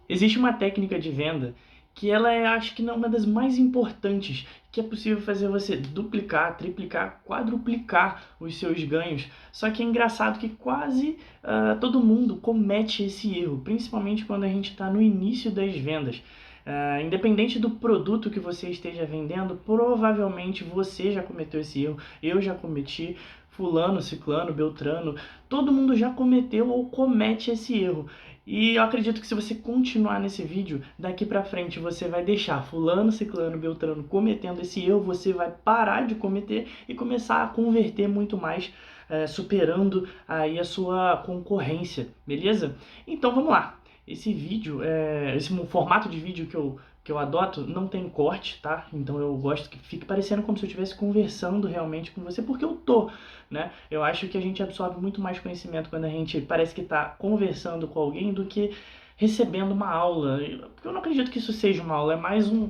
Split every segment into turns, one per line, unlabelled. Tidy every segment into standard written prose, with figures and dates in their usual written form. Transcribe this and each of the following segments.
Existe uma técnica de venda que ela é, acho que não uma das mais importantes, que é possível fazer você duplicar, triplicar, quadruplicar os seus ganhos. Só que é engraçado que quase todo mundo comete esse erro, principalmente quando a gente está no início das vendas. Independente do produto que você esteja vendendo, provavelmente você já cometeu esse erro, eu já cometi, fulano, ciclano, beltrano, todo mundo já cometeu ou comete esse erro. E eu acredito que se você continuar nesse vídeo, daqui pra frente você vai deixar fulano, ciclano, beltrano cometendo esse erro, você vai parar de cometer e começar a converter muito mais, superando aí a sua concorrência, beleza? Então vamos lá. Esse vídeo, esse formato de vídeo que eu adoto não tem corte, tá? Então eu gosto que fique parecendo como se eu estivesse conversando realmente com você, porque eu tô, né? Eu acho que a gente absorve muito mais conhecimento quando a gente parece que tá conversando com alguém do que recebendo uma aula. Porque eu não acredito que isso seja uma aula, é mais um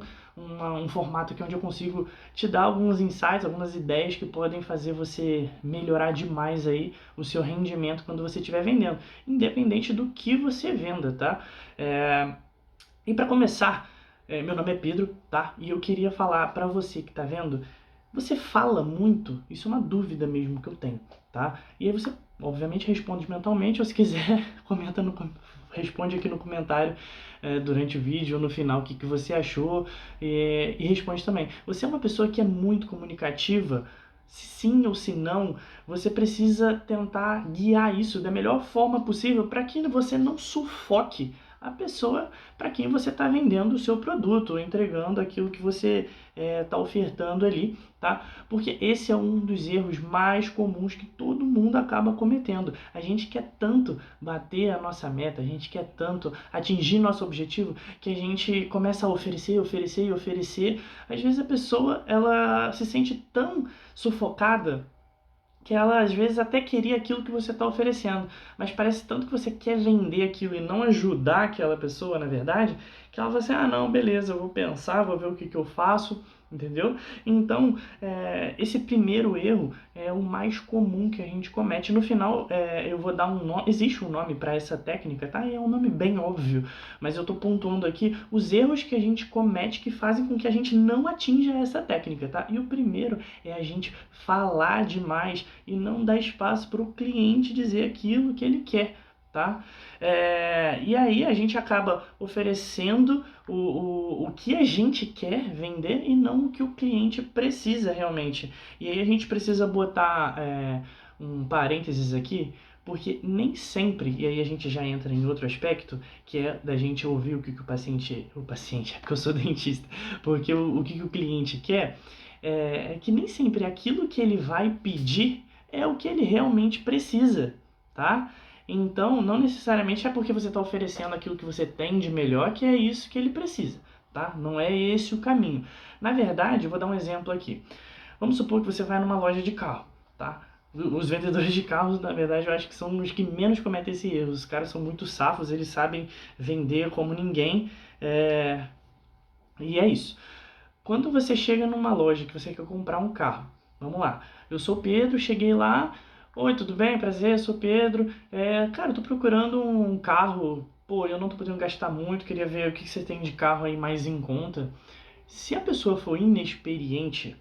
formato aqui onde eu consigo te dar alguns insights, algumas ideias que podem fazer você melhorar demais aí o seu rendimento quando você estiver vendendo, independente do que você venda, tá? E para começar, meu nome é Pedro, tá? E eu queria falar para você que tá vendo, você fala muito? Isso é uma dúvida mesmo que eu tenho, tá? E aí você, obviamente, responde mentalmente, ou se quiser, responde aqui no comentário durante o vídeo ou no final o que você achou e responde também. Você é uma pessoa que é muito comunicativa? Se sim ou se não, você precisa tentar guiar isso da melhor forma possível para que você não sufoque a pessoa para quem você está vendendo o seu produto, ou entregando aquilo que você está ofertando ali, tá? Porque esse é um dos erros mais comuns que todo mundo acaba cometendo. A gente quer tanto bater a nossa meta, a gente quer tanto atingir nosso objetivo, que a gente começa a oferecer, oferecer e oferecer. Às vezes a pessoa, ela se sente tão sufocada que ela às vezes até queria aquilo que você está oferecendo, mas parece tanto que você quer vender aquilo e não ajudar aquela pessoa, na verdade, que ela vai assim, ah não, beleza, eu vou pensar, vou ver o que eu faço, entendeu? Então, esse primeiro erro é o mais comum que a gente comete. No final, eu vou dar um nome, existe um nome para essa técnica, tá? E é um nome bem óbvio, mas eu estou pontuando aqui os erros que a gente comete que fazem com que a gente não atinja essa técnica, tá? E o primeiro é a gente falar demais e não dar espaço para o cliente dizer aquilo que ele quer, tá? E aí a gente acaba oferecendo o que a gente quer vender e não o que o cliente precisa realmente. E aí a gente precisa botar um parênteses aqui, porque nem sempre, e aí a gente já entra em outro aspecto, que é da gente ouvir o que o paciente, é porque eu sou dentista, porque o que o cliente quer, é que nem sempre aquilo que ele vai pedir é o que ele realmente precisa, tá? Então, não necessariamente é porque você está oferecendo aquilo que você tem de melhor que é isso que ele precisa, tá? Não é esse o caminho. Na verdade, eu vou dar um exemplo aqui. Vamos supor que você vai numa loja de carro, tá? Os vendedores de carros, na verdade, eu acho que são os que menos cometem esse erro. Os caras são muito safos, eles sabem vender como ninguém, e é isso. Quando você chega numa loja que você quer comprar um carro, vamos lá, eu sou o Pedro, cheguei lá, oi, tudo bem? Prazer, sou o Pedro. Cara, eu tô procurando um carro, pô, eu não tô podendo gastar muito, queria ver o que você tem de carro aí mais em conta. Se a pessoa for inexperiente,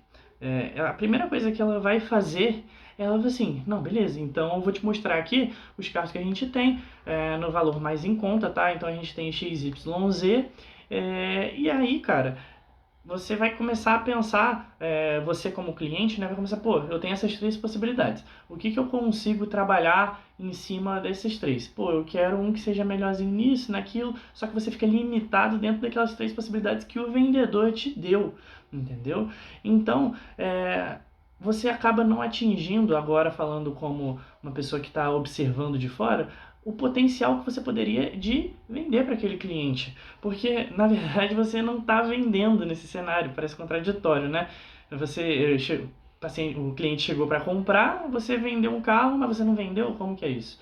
a primeira coisa que ela vai fazer, ela vai assim, não, beleza, então eu vou te mostrar aqui os carros que a gente tem, no valor mais em conta, tá? Então a gente tem XYZ, e aí, cara, você vai começar a pensar, você como cliente, né, vai começar, pô, eu tenho essas três possibilidades. O que eu consigo trabalhar em cima desses três? Pô, eu quero um que seja melhorzinho nisso, naquilo, só que você fica limitado dentro daquelas três possibilidades que o vendedor te deu, entendeu? Então, você acaba não atingindo, agora falando como uma pessoa que está observando de fora, o potencial que você poderia de vender para aquele cliente. Porque, na verdade, você não está vendendo nesse cenário, parece contraditório, né? O cliente chegou para comprar, você vendeu um carro, mas você não vendeu? Como que é isso?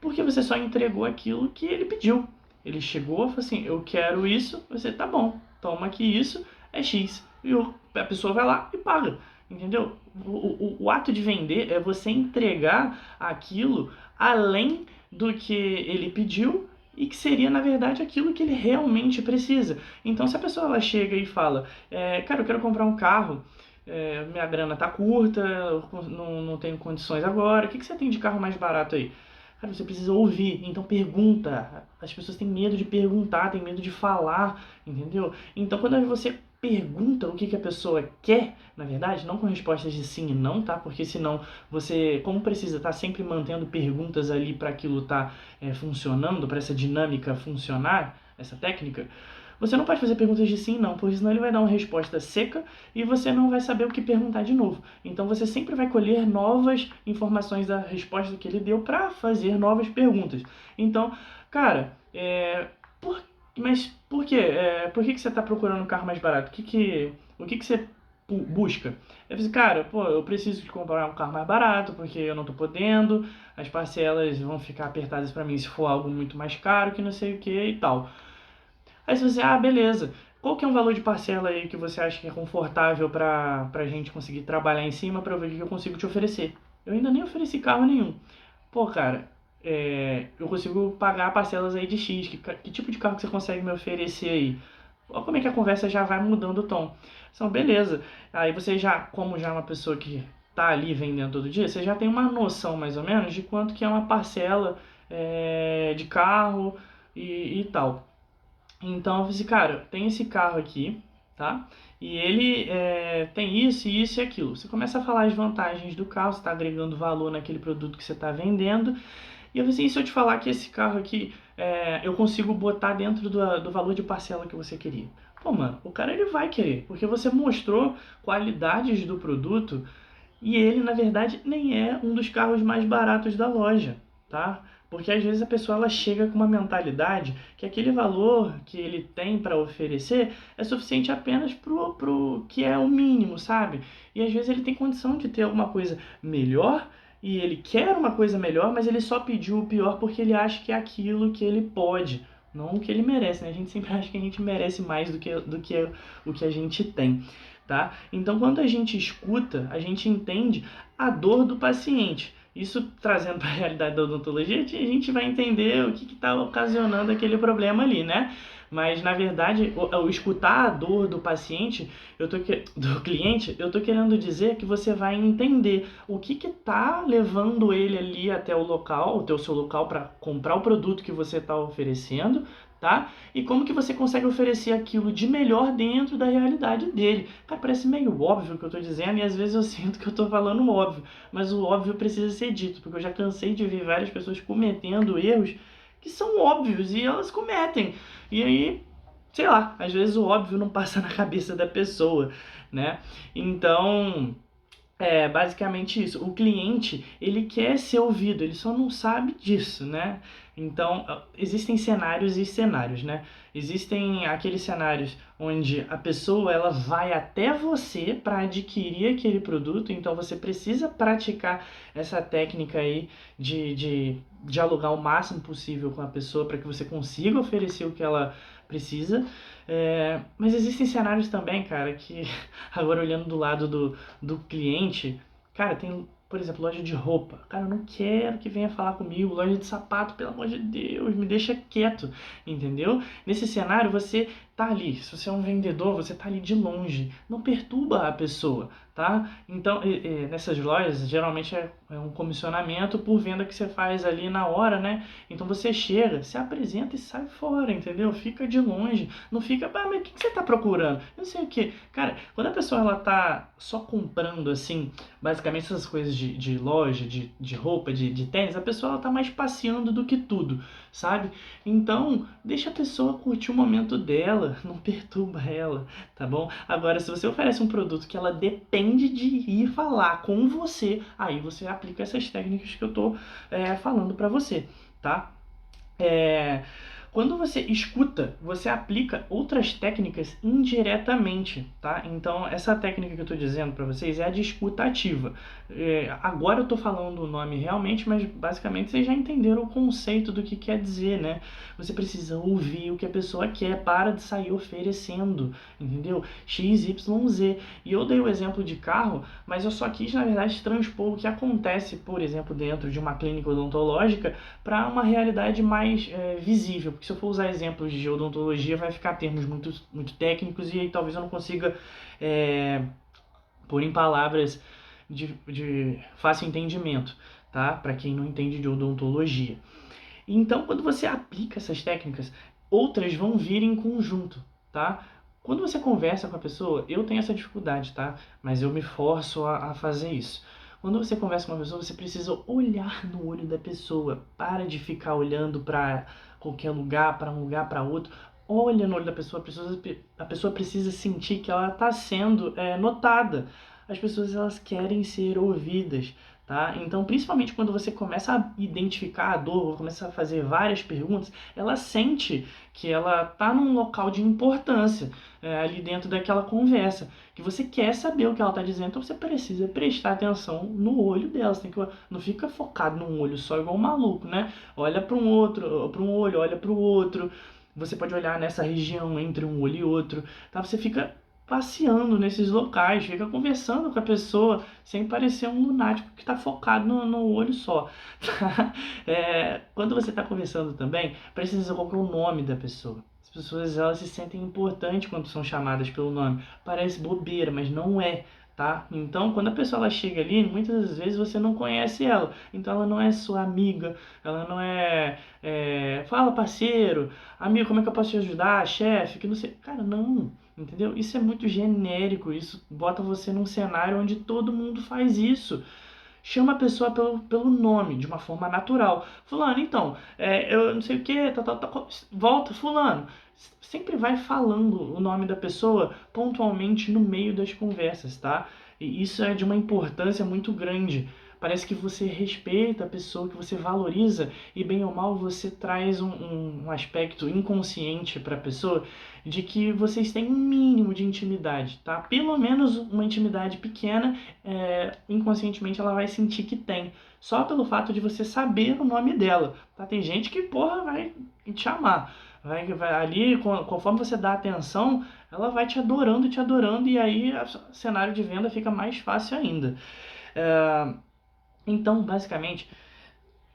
Porque você só entregou aquilo que ele pediu. Ele chegou e falou assim, eu quero isso, você tá bom, toma aqui isso, é X. E a pessoa vai lá e paga, entendeu? O ato de vender é você entregar aquilo além do que ele pediu e que seria, na verdade, aquilo que ele realmente precisa. Então, se a pessoa ela chega e fala, cara, eu quero comprar um carro, minha grana tá curta, eu não tenho condições agora, o que você tem de carro mais barato aí? Cara, você precisa ouvir, então pergunta. As pessoas têm medo de perguntar, têm medo de falar, entendeu? Então, quando você pergunta o que a pessoa quer, na verdade, não com respostas de sim e não, tá? Porque senão você, como precisa estar sempre mantendo perguntas ali para aquilo estar funcionando, para essa dinâmica funcionar, essa técnica, você não pode fazer perguntas de sim e não, porque senão ele vai dar uma resposta seca e você não vai saber o que perguntar de novo. Então você sempre vai colher novas informações da resposta que ele deu para fazer novas perguntas. Então, cara, mas por quê? Por que você está procurando um carro mais barato? O que você busca? Eu falei, cara, pô, eu preciso de comprar um carro mais barato porque eu não tô podendo, as parcelas vão ficar apertadas para mim se for algo muito mais caro, que não sei o que e tal. Aí você, beleza. Qual que é um valor de parcela aí que você acha que é confortável pra gente conseguir trabalhar em cima pra ver o que eu consigo te oferecer? Eu ainda nem ofereci carro nenhum. Pô, cara, eu consigo pagar parcelas aí de X. Que tipo de carro que você consegue me oferecer aí? Olha como é que a conversa já vai mudando o tom. Então, beleza. Aí você já, como já é uma pessoa que tá ali vendendo todo dia, você já tem uma noção mais ou menos de quanto que é uma parcela de carro e tal. Então eu falei assim, cara, tem esse carro aqui, tá? E ele tem isso, isso e aquilo. Você começa a falar as vantagens do carro, você está agregando valor naquele produto que você está vendendo. E eu falei assim, e se eu te falar que esse carro aqui eu consigo botar dentro do valor de parcela que você queria? Pô, mano, o cara ele vai querer, porque você mostrou qualidades do produto e ele, na verdade, nem é um dos carros mais baratos da loja, tá? Porque às vezes a pessoa ela chega com uma mentalidade que aquele valor que ele tem para oferecer é suficiente apenas pro que é o mínimo, sabe? E às vezes ele tem condição de ter alguma coisa melhor e ele quer uma coisa melhor, mas ele só pediu o pior porque ele acha que é aquilo que ele pode, não o que ele merece, né? A gente sempre acha que a gente merece mais do que o que a gente tem, tá? Então, quando a gente escuta, a gente entende a dor do paciente. Isso trazendo para a realidade da odontologia, a gente vai entender o que está ocasionando aquele problema ali, né? Mas na verdade, o escutar a dor do paciente, do cliente, eu tô querendo dizer que você vai entender o que está levando ele ali até o local, até o seu local para comprar o produto que você está oferecendo, tá? E como que você consegue oferecer aquilo de melhor dentro da realidade dele. Cara, parece meio óbvio o que eu tô dizendo e às vezes eu sinto que eu tô falando óbvio, mas o óbvio precisa ser dito, porque eu já cansei de ver várias pessoas cometendo erros que são óbvios e elas cometem. E aí, sei lá, às vezes o óbvio não passa na cabeça da pessoa, né? Então, basicamente isso. O cliente, ele quer ser ouvido, ele só não sabe disso, né? Então, existem cenários e cenários, né? Existem aqueles cenários onde a pessoa ela vai até você para adquirir aquele produto, então você precisa praticar essa técnica aí de dialogar o máximo possível com a pessoa para que você consiga oferecer o que ela precisa. Mas existem cenários também, cara, que agora olhando do lado do cliente, cara, tem, por exemplo, loja de roupa. Cara, eu não quero que venha falar comigo. Loja de sapato, pelo amor de Deus, me deixa quieto, entendeu? Nesse cenário, você tá ali. Se você é um vendedor, você tá ali de longe. Não perturba a pessoa, tá? Então, nessas lojas, geralmente é um comissionamento por venda que você faz ali na hora, né? Então você chega, se apresenta e sai fora, entendeu? Fica de longe. Não fica, mas o que você tá procurando? Eu não sei o que. Cara, quando a pessoa ela tá só comprando, assim, basicamente essas coisas de loja, de roupa, de tênis, a pessoa ela tá mais passeando do que tudo, sabe? Então, deixa a pessoa curtir o momento dela, não perturba ela, tá bom? Agora, se você oferece um produto que ela depende de ir falar com você, aí você aplica essas técnicas que eu tô falando pra você, tá? É, Quando você escuta, você aplica outras técnicas indiretamente, tá? Então, essa técnica que eu estou dizendo para vocês é a de escuta ativa. Agora eu estou falando o nome realmente, mas basicamente vocês já entenderam o conceito do que quer dizer, né? Você precisa ouvir o que a pessoa quer, para de sair oferecendo, entendeu? X, Y, Z. E eu dei o exemplo de carro, mas eu só quis, na verdade, transpor o que acontece, por exemplo, dentro de uma clínica odontológica para uma realidade mais visível. Porque se eu for usar exemplos de odontologia, vai ficar termos muito técnicos e aí talvez eu não consiga pôr em palavras de fácil entendimento, tá? Para quem não entende de odontologia. Então, quando você aplica essas técnicas, outras vão vir em conjunto, tá? Quando você conversa com a pessoa, eu tenho essa dificuldade, tá? Mas eu me forço a fazer isso. Quando você conversa com uma pessoa, você precisa olhar no olho da pessoa. Para de ficar olhando para qualquer lugar, para um lugar, para outro. Olha no olho da pessoa, a pessoa precisa sentir que ela está sendo notada. As pessoas, elas querem ser ouvidas, tá? Então, principalmente quando você começa a identificar a dor, começa a fazer várias perguntas, ela sente que ela está num local de importância ali dentro daquela conversa, que você quer saber o que ela está dizendo, então você precisa prestar atenção no olho dela. Você tem que, não fica focado num olho só igual um maluco, né? Olha para um outro, para um olho, olha para o outro. Você pode olhar nessa região entre um olho e outro, tá? Você fica passeando nesses locais, fica conversando com a pessoa sem parecer um lunático que está focado no olho só. Tá? Quando você está conversando também, precisa qual que é o nome da pessoa. As pessoas, elas se sentem importantes quando são chamadas pelo nome. Parece bobeira, mas não é. Tá? Então, quando a pessoa ela chega ali, muitas das vezes você não conhece ela. Então, ela não é sua amiga, ela não fala parceiro, amigo, como é que eu posso te ajudar, chefe, que não sei. Cara, não, entendeu? Isso é muito genérico, isso bota você num cenário onde todo mundo faz isso. Chama a pessoa pelo nome, de uma forma natural. Fulano, então, eu não sei o que, volta, fulano. Sempre vai falando o nome da pessoa pontualmente no meio das conversas, tá? E isso é de uma importância muito grande. Parece que você respeita a pessoa, que você valoriza, e bem ou mal você traz um aspecto inconsciente para a pessoa de que vocês têm um mínimo de intimidade, tá? Pelo menos uma intimidade pequena, inconscientemente ela vai sentir que tem, só pelo fato de você saber o nome dela, tá? Tem gente que, porra, vai te amar, vai ali, conforme você dá atenção, ela vai te adorando, e aí o cenário de venda fica mais fácil ainda. Então, basicamente,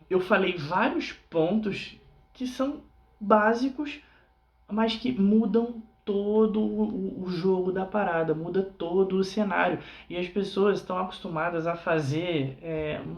eu falei vários pontos que são básicos, mas que mudam todo o jogo da parada, muda todo o cenário. E as pessoas estão acostumadas a fazer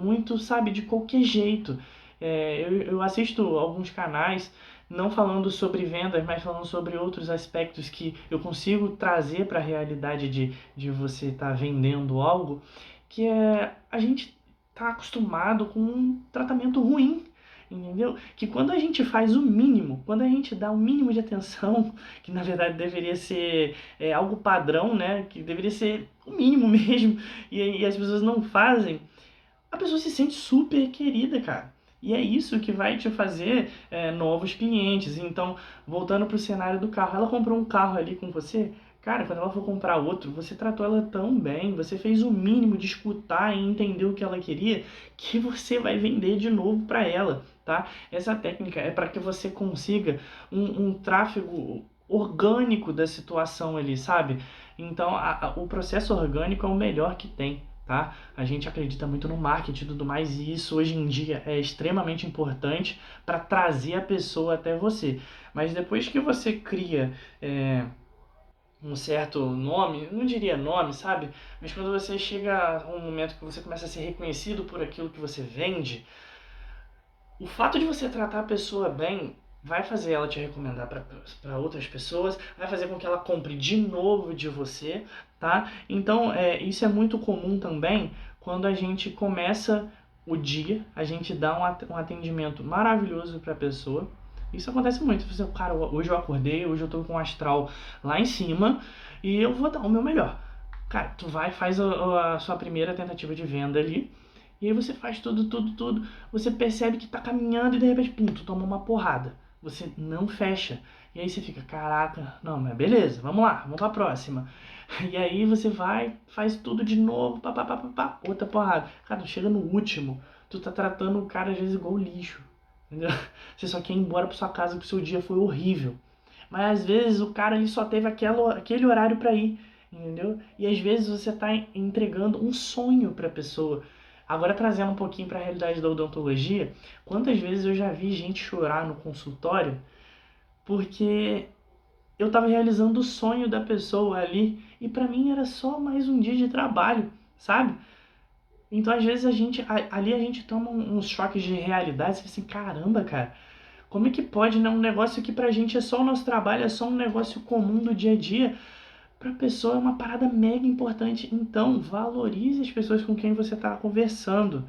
muito, sabe, de qualquer jeito. Eu assisto alguns canais, não falando sobre vendas, mas falando sobre outros aspectos que eu consigo trazer para a realidade de você estar vendendo algo, que a gente tá acostumado com um tratamento ruim, entendeu? Que quando a gente faz o mínimo, quando a gente dá o mínimo de atenção, que na verdade deveria ser algo padrão, né? Que deveria ser o mínimo mesmo, e as pessoas não fazem, a pessoa se sente super querida, cara. E é isso que vai te fazer novos clientes. Então, voltando pro cenário do carro, ela comprou um carro ali com você. Cara, quando ela for comprar outro, você tratou ela tão bem, você fez o mínimo de escutar e entender o que ela queria, que você vai vender de novo para ela, tá? Essa técnica é para que você consiga um tráfego orgânico da situação ali, sabe? Então, o processo orgânico é o melhor que tem. Tá? A gente acredita muito no marketing e tudo mais, e isso hoje em dia é extremamente importante para trazer a pessoa até você. Mas depois que você cria um certo nome, não diria nome, sabe? Mas quando você chega a um momento que você começa a ser reconhecido por aquilo que você vende, o fato de você tratar a pessoa bem vai fazer ela te recomendar para outras pessoas, vai fazer com que ela compre de novo de você, tá? Então, isso é muito comum também quando a gente começa o dia, a gente dá um atendimento maravilhoso para a pessoa. Isso acontece muito. Você, cara, hoje eu acordei, hoje eu tô com o astral lá em cima e eu vou dar o meu melhor. Cara, tu vai, faz a sua primeira tentativa de venda ali, e aí você faz tudo, você percebe que tá caminhando e de repente, pum, tu toma uma porrada. você não fecha. E aí você fica, caraca, não, mas beleza, vamos lá, vamos pra próxima. E aí você vai, faz tudo de novo, pá, outra porrada. Cara, chega no último, tu tá tratando o cara às vezes igual lixo, entendeu? Você só quer ir embora pra sua casa porque o seu dia foi horrível. Mas às vezes o cara ele só teve aquele horário pra ir, entendeu? E às vezes você tá entregando um sonho pra pessoa. Agora trazendo um pouquinho pra realidade da odontologia, quantas vezes eu já vi gente chorar no consultório porque eu estava realizando o sonho da pessoa ali e para mim era só mais um dia de trabalho, sabe? Então às vezes ali a gente toma uns choques de realidade, você fica assim, caramba, cara, como é que pode, né? Um negócio que pra gente é só o nosso trabalho, é só um negócio comum do dia a dia, pra pessoa é uma parada mega importante. Então valorize as pessoas com quem você está conversando.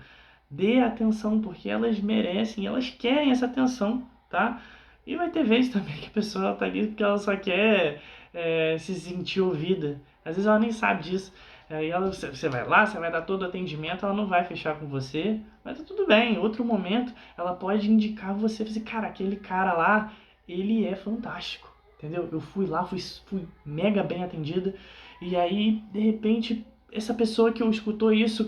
Dê atenção, porque elas merecem, elas querem essa atenção, tá? E vai ter vezes também que a pessoa tá ali porque ela só quer se sentir ouvida. Às vezes ela nem sabe disso. Aí você vai lá, você vai dar todo o atendimento, ela não vai fechar com você, mas tá tudo bem. Em outro momento, ela pode indicar você, assim, cara, aquele cara lá, ele é fantástico, entendeu? Eu fui lá, fui mega bem atendida, e aí, de repente, essa pessoa que escutou isso,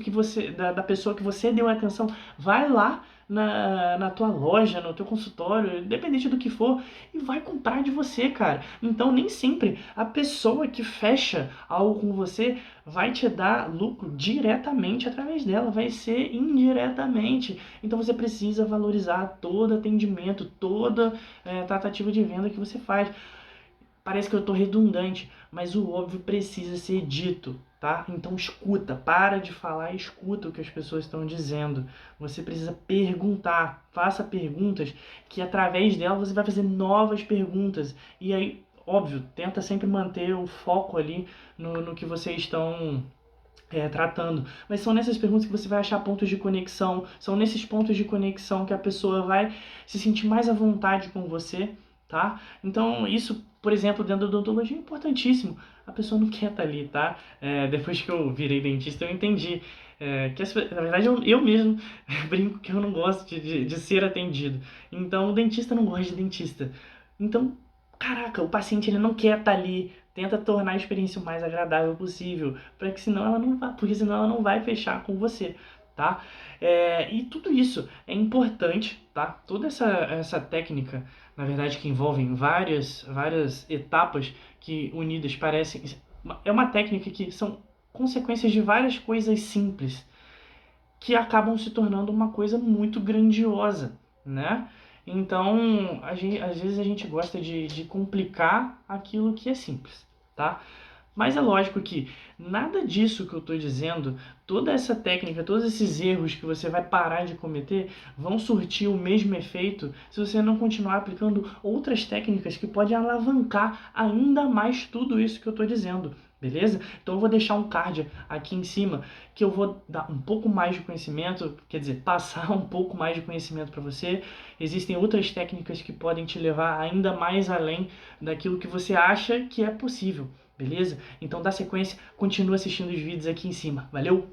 da pessoa que você deu atenção, vai lá na tua loja, no teu consultório, independente do que for, e vai comprar de você, cara. Então nem sempre a pessoa que fecha algo com você vai te dar lucro diretamente através dela, vai ser indiretamente. Então você precisa valorizar todo atendimento, toda tratativa de venda que você faz. Parece que eu tô redundante, mas o óbvio precisa ser dito, tá? Então escuta, para de falar e escuta o que as pessoas estão dizendo. Você precisa perguntar, faça perguntas que através dela você vai fazer novas perguntas. E aí, óbvio, tenta sempre manter o foco ali no que vocês estão tratando. Mas são nessas perguntas que você vai achar pontos de conexão, são nesses pontos de conexão que a pessoa vai se sentir mais à vontade com você, tá? Então, isso, por exemplo, dentro da odontologia é importantíssimo. A pessoa não quer estar ali, tá? Depois que eu virei dentista, eu entendi na verdade, eu mesmo brinco que eu não gosto de ser atendido. Então, o dentista não gosta de dentista. Então, caraca, o paciente ele não quer estar ali. Tenta tornar a experiência o mais agradável possível, para que senão ela não vá, porque senão ela não vai fechar com você, tá? E tudo isso é importante, tá? Toda essa técnica, na verdade, que envolve várias etapas que unidas parecem... É uma técnica que são consequências de várias coisas simples que acabam se tornando uma coisa muito grandiosa, né? Então, às vezes a gente gosta de complicar aquilo que é simples, tá? Mas é lógico que nada disso que eu estou dizendo, toda essa técnica, todos esses erros que você vai parar de cometer, vão surtir o mesmo efeito se você não continuar aplicando outras técnicas que podem alavancar ainda mais tudo isso que eu estou dizendo. Beleza? Então eu vou deixar um card aqui em cima que eu vou dar um pouco mais de conhecimento, quer dizer, passar um pouco mais de conhecimento para você. Existem outras técnicas que podem te levar ainda mais além daquilo que você acha que é possível. Beleza? Então dá sequência, continua assistindo os vídeos aqui em cima. Valeu?